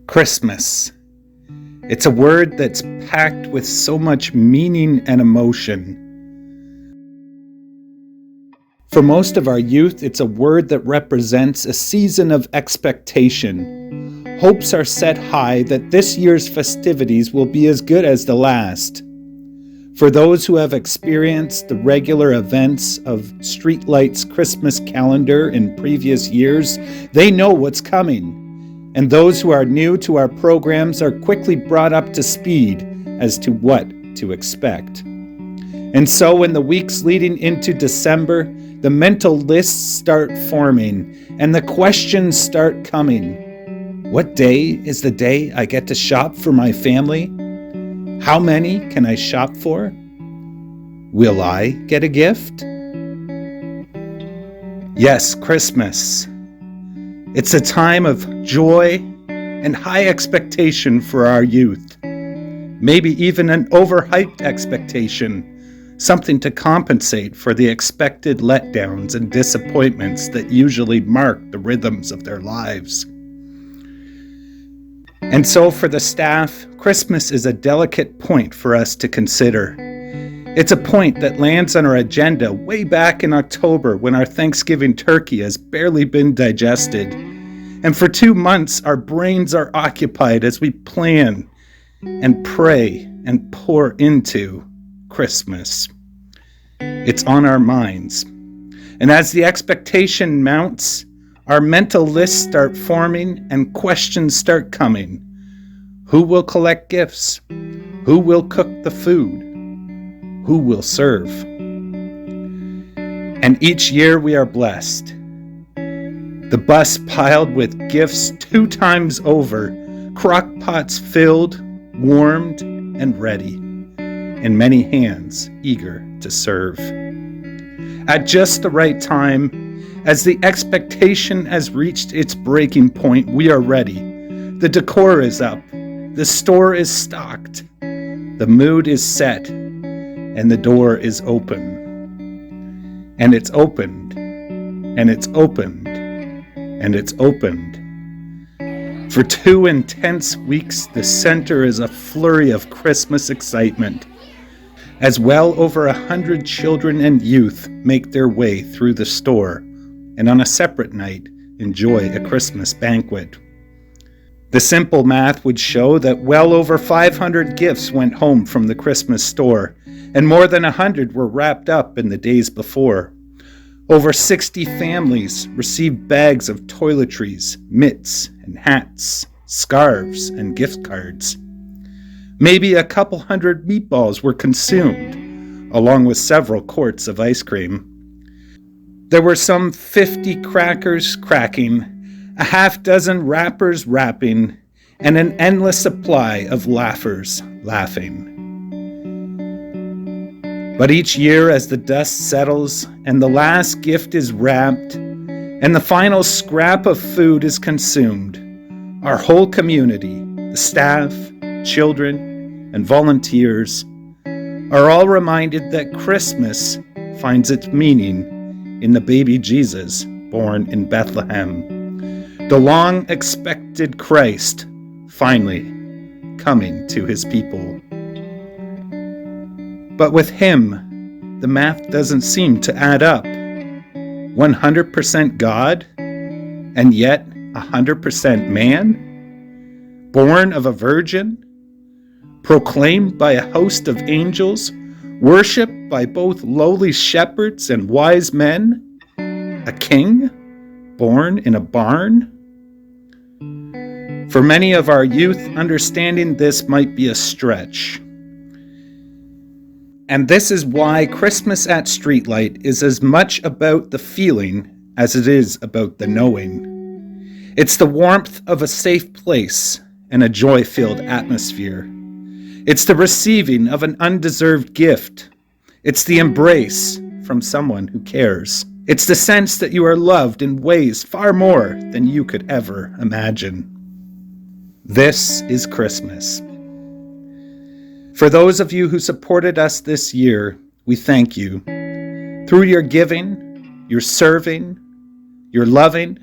Christmas. It's a word that's packed with so much meaning and emotion. For most of our youth, it's a word that represents a season of expectation. Hopes are set high that this year's festivities will be as good as the last. For those who have experienced the regular events of Streetlight's Christmas calendar in previous years, they know what's coming. And those who are new to our programs are quickly brought up to speed as to what to expect. And so in the weeks leading into December, the mental lists start forming and the questions start coming. What day is the day I get to shop for my family? How many can I shop for? Will I get a gift? Yes, Christmas. It's a time of joy and high expectation for our youth. Maybe even an overhyped expectation, something to compensate for the expected letdowns and disappointments that usually mark the rhythms of their lives. And so for the staff, Christmas is a delicate point for us to consider. It's a point that lands on our agenda way back in October when our Thanksgiving turkey has barely been digested. And for 2 months, our brains are occupied as we plan and pray and pour into Christmas. It's on our minds. And as the expectation mounts, our mental lists start forming and questions start coming. Who will collect gifts? Who will cook the food? Who will serve? And each year we are blessed. The bus piled with gifts 2 times over, crock pots filled, warmed, and ready, and many hands eager to serve. At just the right time, as the expectation has reached its breaking point, we are ready. The decor is up, the store is stocked, the mood is set, and the door is open. And it's opened, and it's opened, and it's opened. For 2 intense weeks, the center is a flurry of Christmas excitement, as well over 100 children and youth make their way through the store, and on a separate night, enjoy a Christmas banquet. The simple math would show that well over 500 gifts went home from the Christmas store, and more than 100 were wrapped up in the days before. Over 60 families received bags of toiletries, mitts, and hats, scarves, and gift cards. Maybe a couple hundred meatballs were consumed, along with several quarts of ice cream. There were some 50 crackers cracking, a half dozen wrappers wrapping, and an endless supply of laughers laughing. But each year as the dust settles and the last gift is wrapped and the final scrap of food is consumed, our whole community, the staff, children, and volunteers, are all reminded that Christmas finds its meaning in the baby Jesus born in Bethlehem, the long-expected Christ finally coming to his people. But with him, the math doesn't seem to add up. 100% God, and yet 100% man? Born of a virgin? Proclaimed by a host of angels? Worshipped by both lowly shepherds and wise men? A king? Born in a barn? For many of our youth, understanding this might be a stretch. And this is why Christmas at Streetlight is as much about the feeling as it is about the knowing. It's the warmth of a safe place and a joy-filled atmosphere. It's the receiving of an undeserved gift. It's the embrace from someone who cares. It's the sense that you are loved in ways far more than you could ever imagine. This is Christmas. For those of you who supported us this year, we thank you. Through your giving, your serving, your loving,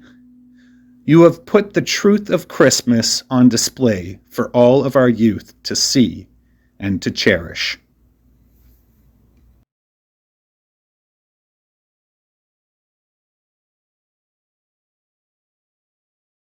You have put the truth of Christmas on display for all of our youth to see and to cherish.